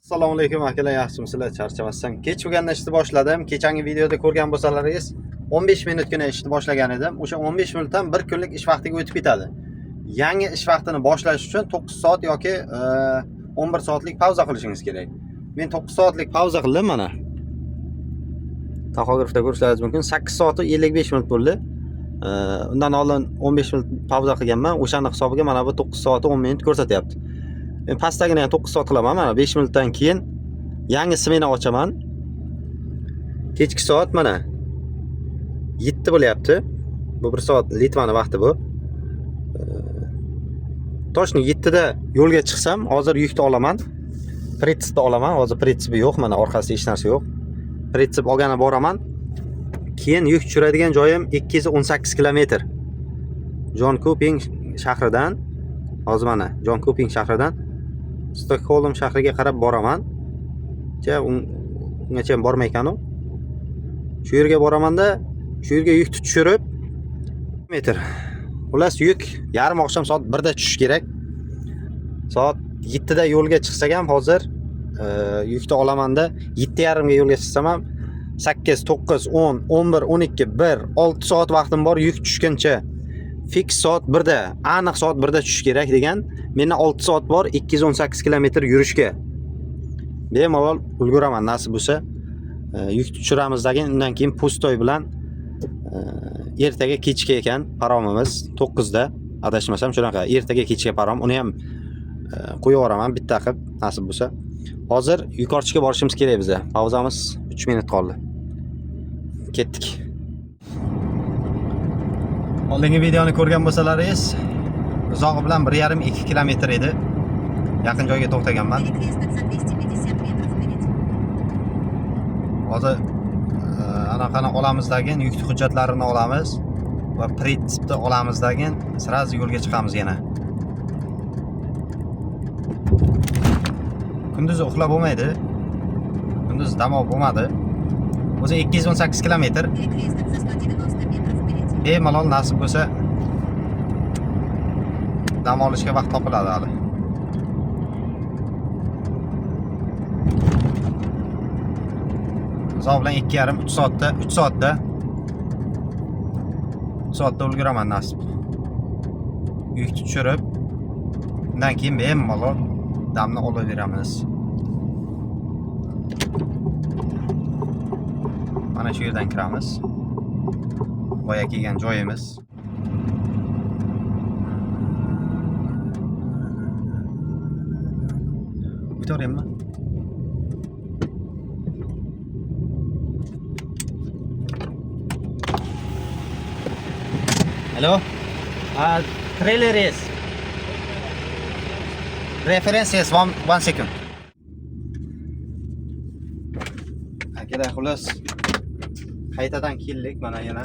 Assalomu alaykum akalar, yaxshimisizlar? Charchamasdan kechgacha ishni boshladim. Kechangi videoda ko'rgan bo'lsalaringiz 15 minutgina ishni boshlagan edim. O'sha 15 minutdan 1 kunlik ish vaqtiga o'tib ketadi. Yangi ish vaqtini boshlash uchun 9 soat yoki 11 soatlik pauza qilishingiz kerak. Men 9 soatlik pauza qildim mana. Taxografda ko'rishlaringiz mumkin. 8 soat 55 minut bo'ldi. Undan oldin 15 minut pauza qilganman. O'shaning hisobiga mana bu 9 soat 10 minut ko'rsatyapti. Men pastdagina 9 soat qilaman. Mana 5 minutdan keyin yangi smena ochaman. Kechki soat mana 7 bo'lyapti. Bu 1 soat Litvani vaqti bu. Toshni 7 da yo'lga chiqsam, hozir yukni olaman. Pritsibni olaman. Hozir pritsibi yo'q, mana orqasida hech narsa yo'q. Pritsib olgani boraman. Keyin yuk tushiradigan joyim 218 kilometr. Jonkoping shahridan, hozir mana Jonkoping shahridan Stockholm shahriga qarab boraman. Ungacha bormay ekan u. Shu yerga boramanda, shu yerga yukni tushirib metr. Xullas yuk yarim oqshom soat 1 da tushish kerak. Soat 7 da yo'lga chiqsak ham hozir yukni olamanda 7:30 ga yo'lga chiqsam ham 8, 9, 10, 11, 12, 1, 6 soat vaqtim bor yuk tushguncha. Fix soat 1 da, aniq soat 1 da tushish kerak degan. Menda 6 soat bor 218 kilometr yurishga. Bemalol ulguraman nasib bo'lsa. Yuk tushiramizdan undan keyin pustoy bilan ertaga kechga ekan paromimiz 9 da. Adashmasam shunaqa. Ertaga kechga parom. Uni ham qo'yib yuboraman bitta qilib nasib bo'lsa. Hozir yuqoriga borishimiz kerak bizga. Pauzamiz 3 minut qoldi. Ketdik. Oldingi videoni ko'rgan bo'lsalaringiz, uzog'i bilan 1,5-2 kilometr edi. Yaqin joyga to'xtaganman. Hozir anaqani olamizdagi yuk hujjatlarini olamiz va pritsibni olamizdagi sraz yo'lga chiqamiz yana. Kunduz uxlab bo'lmaydi. Kunduz dam olib bo'lmadi. O'zi 218 kilometr. Bemalol nasib bo'lsa dam olishga vaqt topiladi hali. Uzoq bilan 2,5-3 soatda, 3 soatda ulguraman nasib. Yukni tushirib, undan keyin bemalol damni olaveramiz. Mana shu yerdan kiramiz. Boya kelgan joyimiz. O'taveraymi? Hello? Trailer is. Reference is 1 second. Akalar xullas qaytadan keldik mana yana.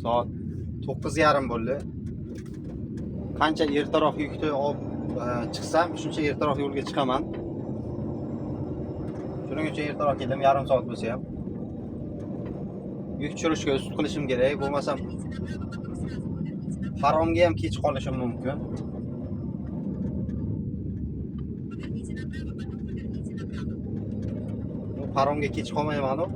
Soat 9:30 bo'ldi. Qancha ertaroq yukni olib chiqsam, shuncha ertaroq yo'lga chiqaman. Shuning uchun ertaroq keldim, yarim soat bo'lsa ham. Yuk tushirishga ust qilishim kerak, bo'lmasam paromga ham kech qolishim mumkin. Paromga kech qolmayman-ku.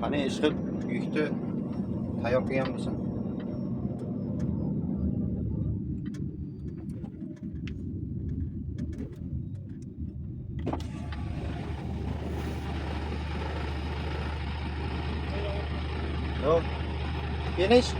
Qani ish qilib yukni tayyor qilgan bo'lsin. No. Finish.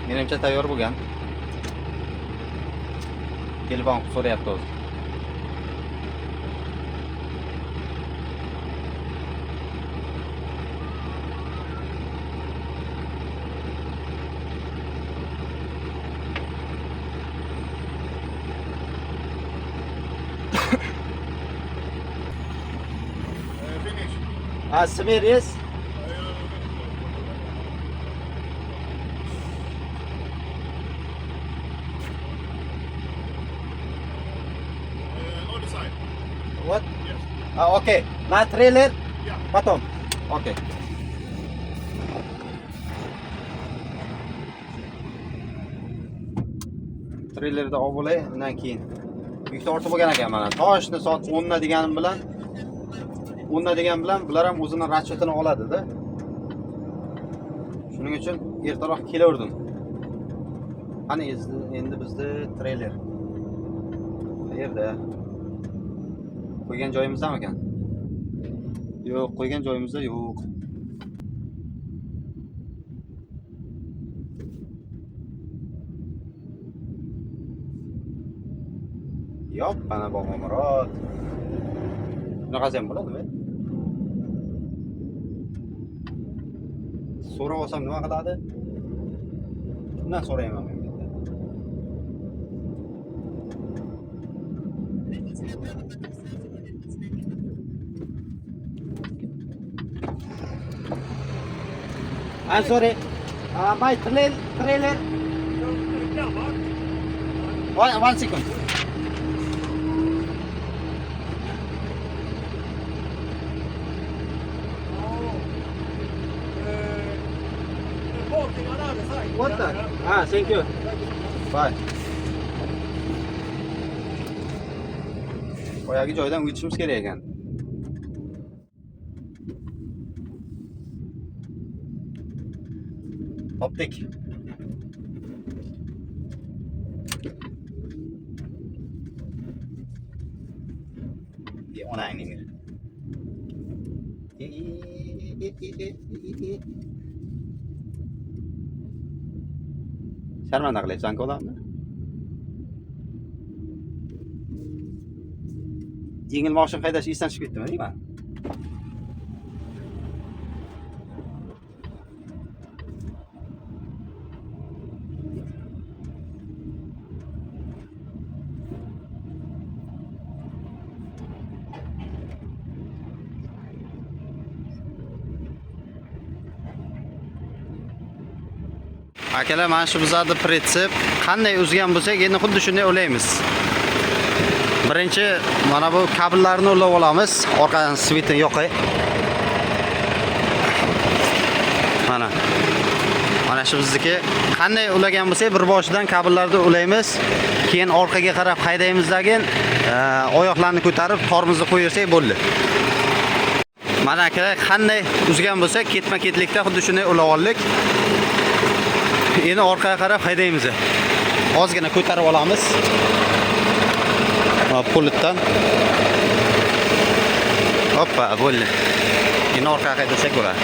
Menimcha tayyor bo'lgan. Telefon so'rayapti o'zi. Finish. Smeris. On the side. What? Yes. Okay. My trailer. Yeah. Bottom. Okay. Trailerda olib olay, undan keyin yuk tortib bo'lgan ekan mana. Toshni soat 10 da deganim bilan 10 da degan bilan bular ham o'zini ratchetini oladi-da. Shuning uchun ertaroq kelaverdim. Qani endi bizda trailer. Qayerda? Qo'ygan joyimizdami ekan? Yo'q, qo'ygan joyimizda yo'q. Yo'q, mana Bobomurod. Bunaqasi ham bo'ladimi? So'rab olsam nima qiladi? Shundan so'rayman men. I'm sorry. My trailer. One second. Parking on the other side. What the? Thank you. Bye. Boyagi joydan o'tishimiz kerak ekan. Topdik. Bir ona aynı. Sharmanda qilyapsan-ku odamni. Yengil mashina haydash esdan chiqib ketdimi deyman. Akalar, mana shu bizlarning pritsip qanday o'zgan bo'lsak, endi xuddi shunday o'laymiz. Birinchi mana bu kabellarni ulab olamiz, orqadan svetini yoqay. Mana shu bizniki. Qanday ulagan bo'lsak, bir boshidan kabellarni ulaymiz, keyin orqaga qarab haydaymizdan oyoqlarni ko'tarib tormozni qo'yirsak bo'ldi. Mana akalar, qanday uzgan bo'lsak, ketma-ketlikda xuddi shunday ulab oldik. Endi orqaga qarab haydaymiz. Ozgina ko'tarib olamiz. Pultdan. Hoppa, bo'ldi. Endi orqaga haydasak bo'ladi.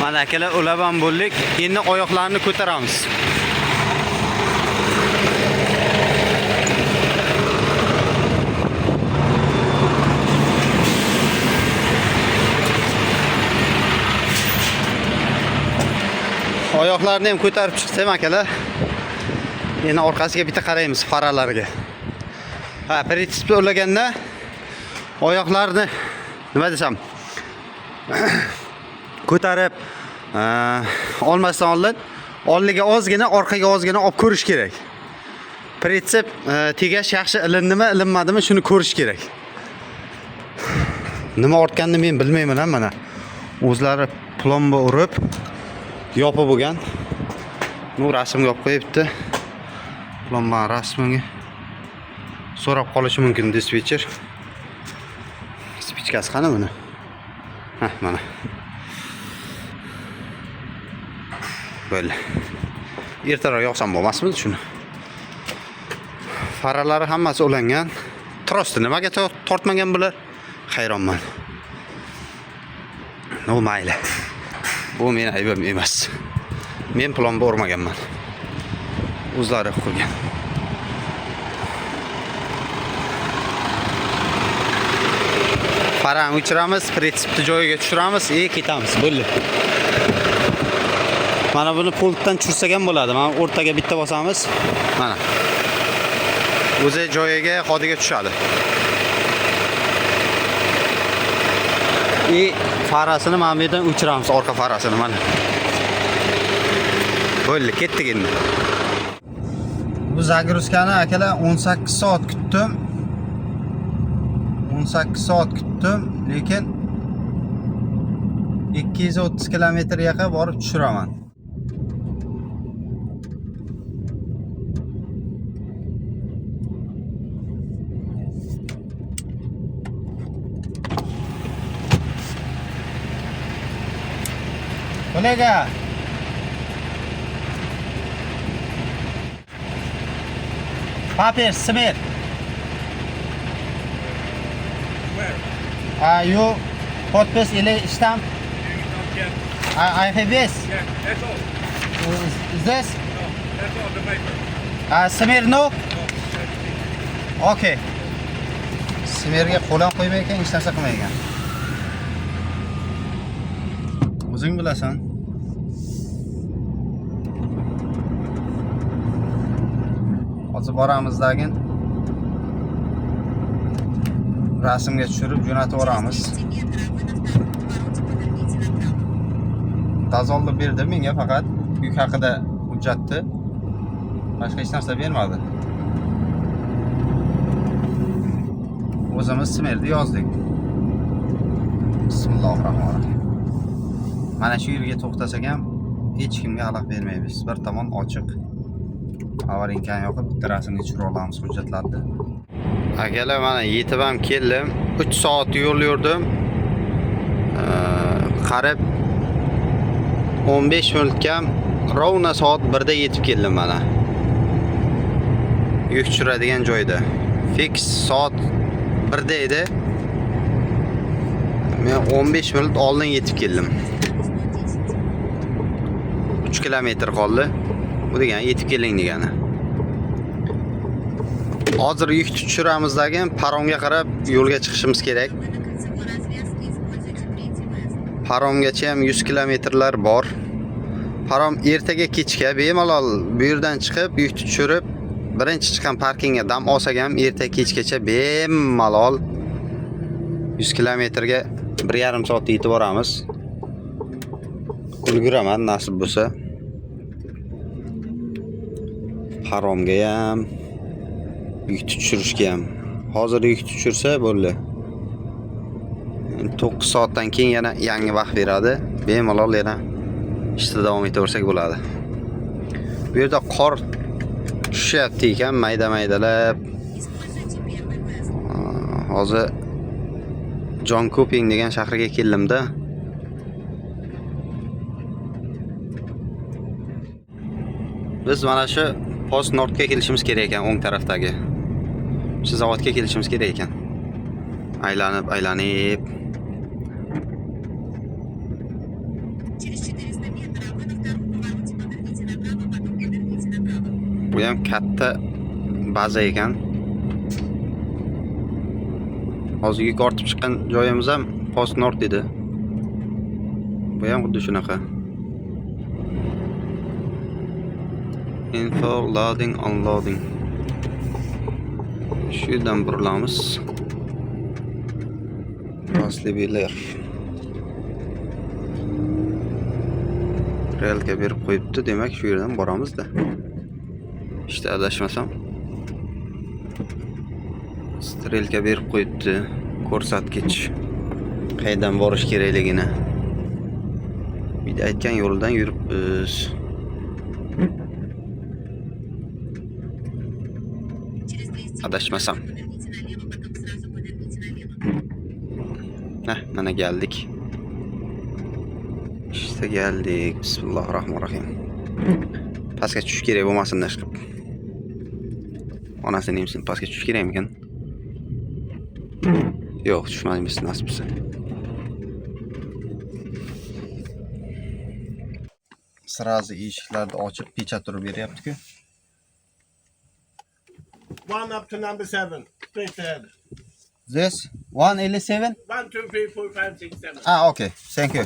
Mana akalar, ulab ham bo'ldik. Endi oyoqlarni ko'taramiz. Oyoqlarni ham ko'tarib chiqsam akalar, endi orqasiga bitta qaraymiz faralariga. Pritsipda ulaganda oyoqlarni nima desam, ko'tarib olmasdan oldin oldiga ozgina, orqaga ozgina olib ko'rish kerak. Pritsip tegash yaxshi ilindimi, ilinmadimi shuni ko'rish kerak. Nima ortganini men bilmayman, mana. O'zlari plomba urib yopib bo'lgan. Bu rasmga olib qo'yibdi. Plomba rasmiga so'rab qolishi mumkin dispetcher. Spichkasi qani buni? Mana. Bo'ldi. Ertaroq yoqsam bo'lmasmi shuni? Faralari hammasi ulangan. Trosni nimaga tortmagan bular? Hayronman. No mayli. Bu meni aybim emas. Men plomba urmaganman. O'zlari qilgan. Farani o'chiramiz, pritsipni joyiga tushiramiz, ketamiz. Bo'ldi. Mana buni pultdan tushirsak ham bo'ladi. Mana o'rtaga bitta bosamiz. Mana. O'zi joyiga, xodiga tushadi. farasini mana bu yerdan o'chiramiz, orqa farasini mana. Bo'ldi, ketdik endi. Bu zagruzkani akalar 18 soat kutdim. 18 soat kutdim, lekin 230 kilometr yoqqa borib tushiraman. Kolega. Papier, smear. Where? You podpis или stamp? Yeah. I have this. Yeah, that's all. Is this? No, that's all the paper. Smear no? No, that's it. Okay. Smearga qo'lan qo'ymay ekan, hech narsa qilmay ekan. O'zing bilasan. Hozir boramizdagin rasmga tushirib jo'natib yuboramiz. Dazolni berdi menga faqat yuk haqida hujjatni. Boshqa hech narsa bermadi. O'zimiz smerni yozdik. Bismillahirrohmanirrohim. Mana shu yerga to'xtasak ham hech kimga xalaq bermaymiz. Bir tomon ochiq. Avarinkan yoqib bitta rasmga tushirib olamiz hujjatlarni. Akalar, mana yetib ham keldim. 3 soat yo'l yurdim. Qarib 15 minutga rovna soat 1da yetib keldim mana. Yuk tushiradigan joyda. Fix soat 1da edi. Men 15 minut oldin yetib keldim. 3 kilometr qoldi. Bu degani yetib keling degani. Hozir yuk tushiramizdan paromga qarab yo'lga chiqishimiz kerak. Paromgacha ham 100 kilometrlar bor. Parom ertaga kechga bemalol bu yerdan chiqib, yuk tushirib, birinchi chiqqan parkingga dam olsak ham ertaga kechgacha bemalol 100 kilometrga 1,5 soatda yetib boramiz. Ulguraman nasib bo'lsa. Paromga ham, yuk tushirishga ham. Hozir yuk tushirsa bo'ldi. 9 soatdan keyin yana yangi vaqt beradi. Bemalol yana ishda davom etaversak bo'ladi. Bu yerda qor tushyapti ekan, mayda-maydalab. Hozir Jonkoping degan shaharga keldim-da. Biz mana shu Post Nordga kelishimiz kerak ekan, o'ng tarafdagi. Shu zavodga kelishimiz kerak ekan. Aylanib. Bu ham katta baza ekan. Hozir yuk ortib chiqqan joyimiz ham Post Nord edi. Bu ham xuddi shunaqa. Info loading unloading. Shu yerdan burilamiz. Paslibiler. Relga berib qo'yibdi, demak shu yerdan boramiz-da. İşte adashmasam. Strelka berib qo'yibdi, ko'rsatkich. Qayerdan borish kerakligini. Bitta aytgan yo'ldan yuribmiz. Adashmasam. Mana geldik. İşte geldik. Bismillahirrahmanirrahim. Pastga tushish kerak bo'lmasin chiqib. Onasini emsin, pastga tushish kerakmikan? Yo'q, tushmaymiz nasib bo'lsa. Sразу eshiklarni ochib, pechat urib beryapti-ku. 1 up to number 7. Straight ahead. This 187? 1, 2, 3, 4, 5, 6, 7. Okay. Thank you.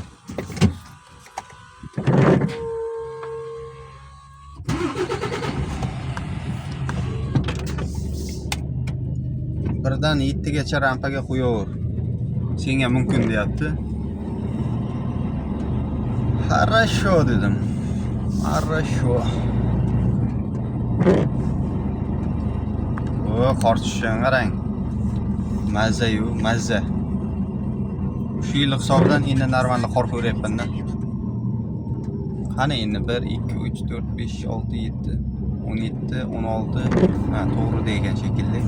Birdan 7gacha rampaga qo'yaver. Senga mumkin deyapti. Хорошо dedim. Хорошо. O qor tushgan qarang. Mazza-yu, mazza. Shu yil hisobidan endi normal qor ko'ryapman-da. Qani endi 1 2 3 4 5 6 7 17 16 ha to'g'ri degan shekilli.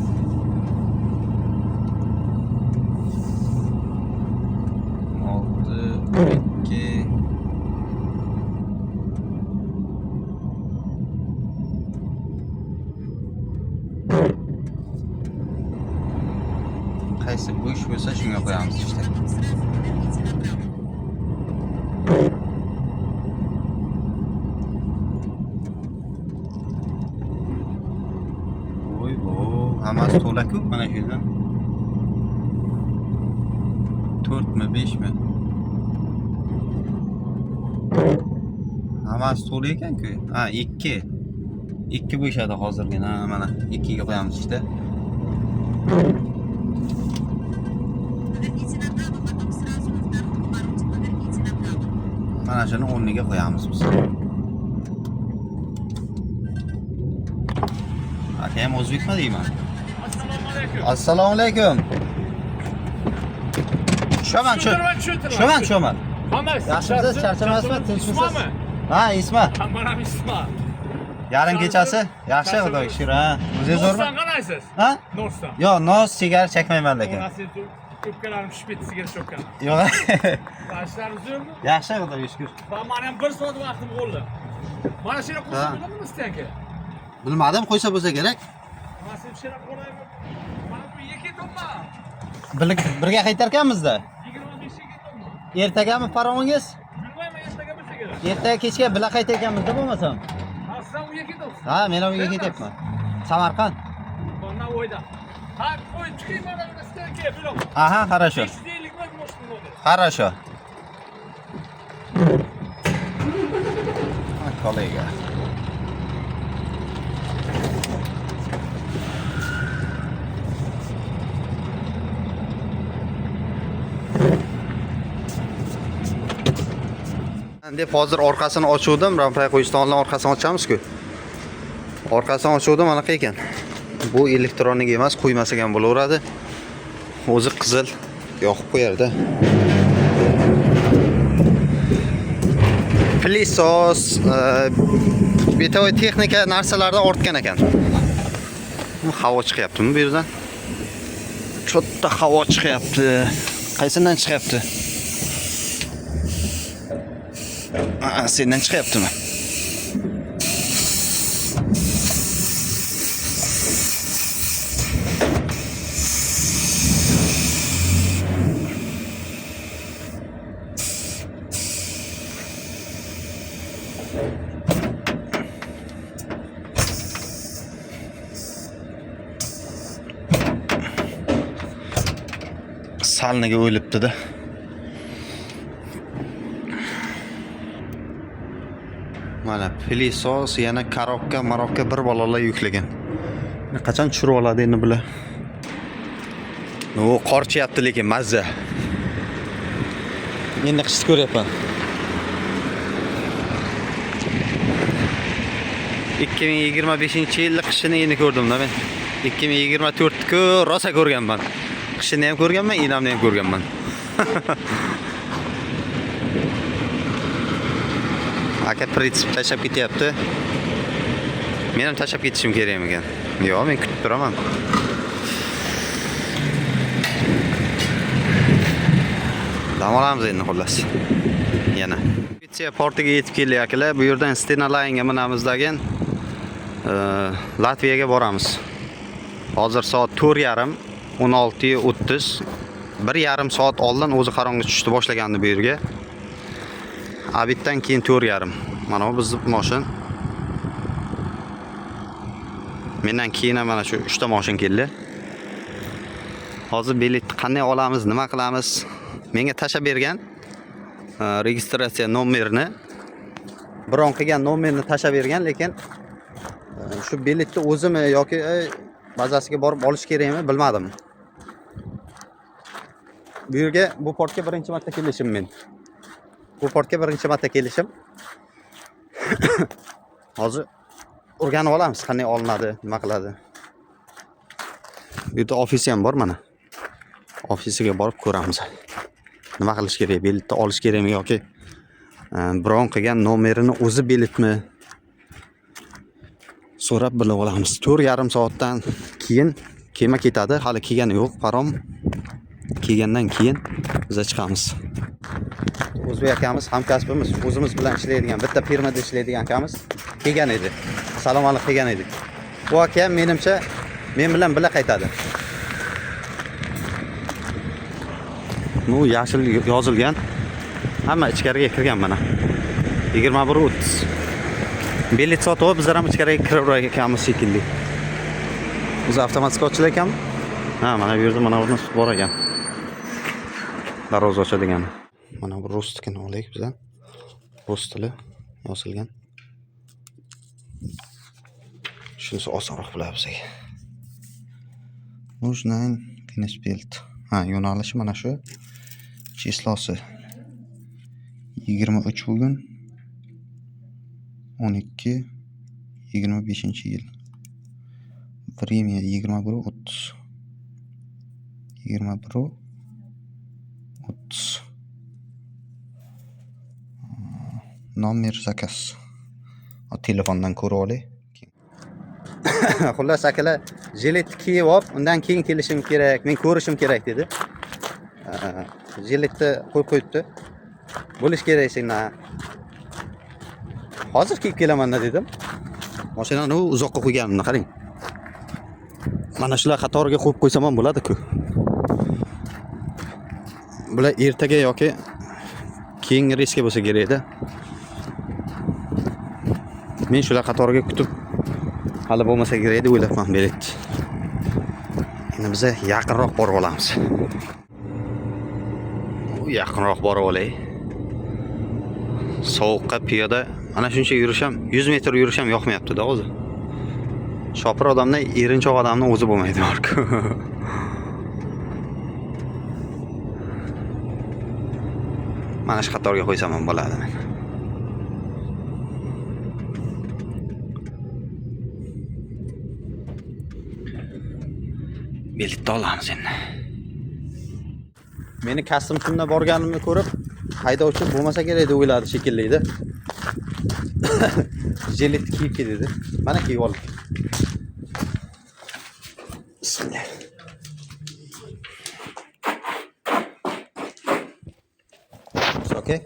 2 qaysi bo'sh bo'lsa shunga qo'yamiz işte. Voy bo, hammasi to'la-ku mana shu yerdan. 4 mi 5 mi? Hammasi to'la ekan-ku. Ha, 2. 2 bo'shadi hozirgina. Mana 2 ga qo'yamiz işte. Mana shuni o'rniga qo'yamiz biz. Akam o'zbekmi deyman? Assalomu alaykum. Assalomu alaykum. Shoman, shoman. Yaxshimisiz, charchamasizmi, tinchmisiz? Ha, Isma. Manam Isma. Yarim kechasi? Yaxshi, xudoga shukr, ha. O'zingiz zo'rmi? Norsdan qanaysiz? Ha? Norsdan. Yo'q, nos sigara chekmayman lekin. Ko'pkalarim pishib ketdi, sigara chokkan. Yo'q. Ishlaringiz zo'rmi? Yaxshi, xudoga shukr. Mana ham 1 soat vaqtim qoldi. Mana shu yerga qo'shib bo'ladimi istanka? Bilmadim, qo'ysa bo'lsa kerak. Mana shu yerga qo'yaymi? Mana bu 2 tomma. Birga qaytar ekanmiz-da. 25 tomma. Ertagami parovingiz? Bilmayman, ertaga bo'lsa kerak. Ertaga kechga bila qaytar ekanmiz-da bo'lmasam. Sizlar uyga ketyapsiz. Ha, men uyga ketyapman. Samarqand. Mana o'yda. Ha, qo'y chiqing mana bu istanka, bilaman. Aha, хорошо. 550 mi bo'ladi? Хорошо. Kollega. Deb hozir orqasini ochuvdim, rampa qo'yistondan orqasini ochamiz-ku. Orqasini ochuvdim, anaqa ekan. Bu elektronik emas, qo'ymasak ham bo'laveradi. O'zi qizil yoqib qo'yardi. Pilisos, betoy texnika narsalarda ortgan ekan. Havo chiqyaptimi bu yerdan? Cho'tta havo chiqyapti. Qaysidan chiqyapti? Sendan chiqyaptimi? Salniga o'libdi-da. Mana pilisos, yana karobka, marobka bir balolar yuklagan. Qachon tushirib oladi endi bular? O qorchiyapti lekin mazza. Endi qishni ko'ryapman. 2025-yil qishini endi ko'rdim-da men. 2024-ku rosa ko'rganman. Qishini ham ko'rganman, inamni ham ko'rganman. Aka prinsip tashlab ketyapti. Men ham tashlab ketishim kerak ekan. Yo'q, men kutib turaman. Dam olamiz endi xullas. Yana. Vitsia portiga yetib kelyapmiz. Bu yerdan Stena Line-ga minamiz degan Latviyaga boramiz. Hozir soat 4:30, 16:30. 1,5 soat oldin o'zi qorong'i tushishni boshlagandi bu yerga. Abitdan keyin 4:30. Mana bu bizning mashin. Mendan keyin mana shu 3 ta mashin keldi. Hozir bilet qanday olamiz, nima qilamiz? Menga tashlab bergan registratsiya nomerini, bron qilgan nomerni tashlab bergan, lekin shu biletni o'zimi yoki bazasiga borib olish kerakmi, bilmadim. Bu yerga bu portga birinchi marta kelishim men. Bu portga birinchi marta kelishim. Hozir o'rganib olamiz, qanday olinadi, nima qiladi. Bu yerda ofisi ham bor mana. Ofisiga borib ko'ramiz. Nima qilish kerak? Biletni olish kerakmi yoki bron qilgan nomerini o'zi biletmi? So'rab bilib olamiz. 4,5 soatdan keyin kema ketadi. Hali kelgani yo'q, parom. Kelgandan keyin biz chiqamiz. O'zbek akamiz hamkasbimiz, o'zimiz bilan ishlaydigan, bitta firmada ishlaydigan akamiz kelgan edi. Salom alaykum kelgan edik. Bu aka menimcha men bilan birga qaytadi. Bu yashil yozilgan. Hamma ichkariga kirgan mana. 21:30. Bilet sotib, bizlar ham ichkariga kirib ekanmiz shekilli. Biz avtomatik ochilar ekan. Ha, mana bu yerda mana buni bor ekan. Darvoza ochadigan. Mana bu rus tilini olaylik bizdan. Rus tili yozilgan. Shunisi osonroq bo'ladi bizga. Нужный Knesbild. Ha, yo'nalishi mana shu. Числоsi 23 bugun 12-25-yil. Время 21:30. 21:30. Nomer zakaz. Telefondan ko'rib olay. Xullas akalar, jiletni kiyib olib, undan keyin kelishim kerak, men ko'rishim kerak dedi. Jiletni qo'yib qo'yibdi. Bo'lish kerak sendan. Hozir kiyib kelaman dedim. Mashinani uzoqqa qo'yganimni qarang. Mana shular qatoriga qo'yib qo'ysam ham bo'ladi-ku. Bular ertaga yoki keyingi reysga bo'lsa kerak-da. Men shular qatoriga kutib hali bo'lmasa kerak deb o'ylabman bilet. Endi biz yaqinroq borib olamiz. Yaqinroq borib olay. Sovuqqa piyoda ana shuncha yurisham, 100 metr yurisham yoqmayapti-da o'zi. Shopir odamdan erinchoq odamning o'zi bo'lmaydi borku. Mana shu qatorga qo'ysam ham bo'ladi men. Biletni olamiz endi. Meni kastim kunda borganimni ko'rib, haydovchi bo'lmasa kerak deb o'yladi shekilli edi. Jilet kiyib dedi. Mana kiyib oldik. Bismillah. Okay?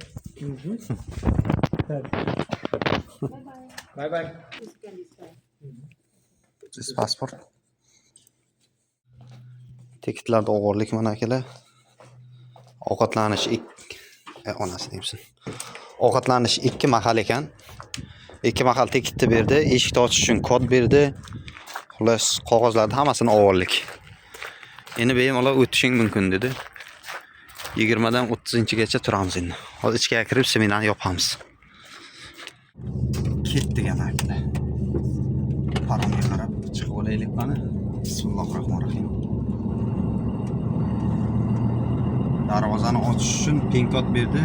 Bye bye. This passport. Tiketlarda o'g'irlik mana akalar. Ovqatlanish onasi deymisin. Ovqatlanish 2 mahal ekan. 2 mahal tiketni berdi, eshikni ochish uchun kod berdi. Xullas, qog'ozlarni hammasini o'g'irlik. Endi bemalol o'tishing mumkin dedi. 20 dan 30-gacha turamiz endi. Hozir ichga kirib seminarni yopamiz. Ketdik akalar. Paromga qarab chiqib olaylik mana. Bismillahirrohmanirrohim. Darvozani ochish uchun pin kod berdi.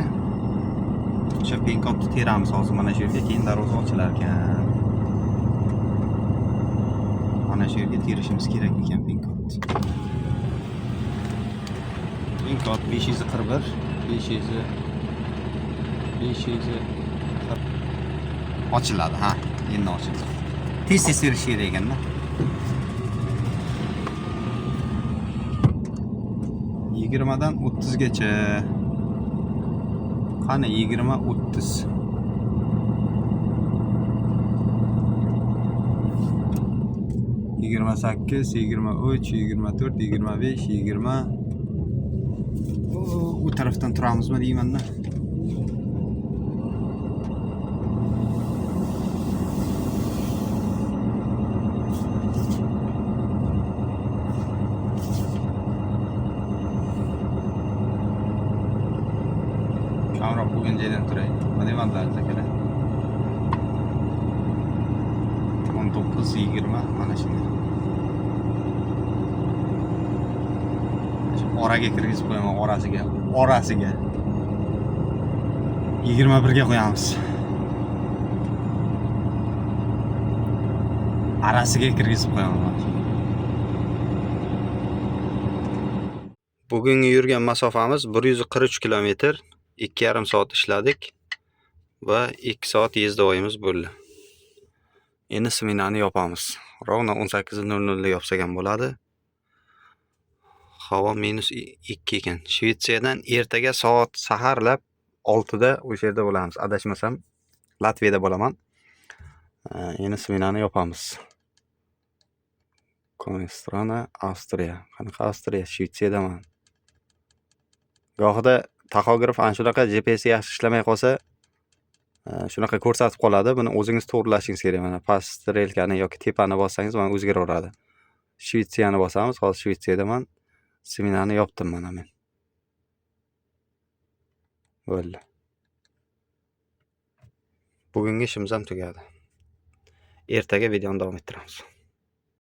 O'sha pin kodni teramiz hozir mana shu yerga, keyin darvoza ochilar ekan. Mana shu yerga terishimiz kerak ekan pin kod. Pin kod 541 ochiladi, ha, endi ochildi. Tez terish kerak ekanda. 20 dan 30 gacha. Qani 20-30. Yigirma 28, 23, 24, 25, 20. Bu tarafdan turamizmi deyman-da. Kamroq bo'lgan joydan turay. Nima deyman-da akalar? 19, 20 mana shunday. Oraga kirgizib qo'yaman, orasiga. 21 ga qo'yamiz. Arasiga kirgizib qo'yaman. Bugungi yurgan masofamiz 143 kilometr. 2,5 soat ishladik va 2 soat yezdavoyimiz bo'ldi. Endi smenani yopamiz. Rovna 18:00 da yopsak ham bo'ladi. Havo -2 ekan. Shvetsiyadan ertaga soat saharlab 6 da o'sha yerda bo'lamiz. Adashmasam Latviyada bo'laman. Endi smenani yopamiz. Konestrana, Avstriya. Qanaqa Avstriya? Shvetsiyadaman. Gohida taxograf ana shunaqa GPS yaxshi ishlamay qolsa, shunaqa ko'rsatib qoladi. Buni o'zingiz to'g'rilashingiz kerak. Mana past relkani yoki tepani bossangiz mana o'zgaraveradi. Shvetsiyani bosamiz. Hozir Shvetsiyadaman. Smenani yopdim mana men. Bo'ldi. Bugungi ishimiz ham tugadi. Ertaga videoni davom ettiramiz.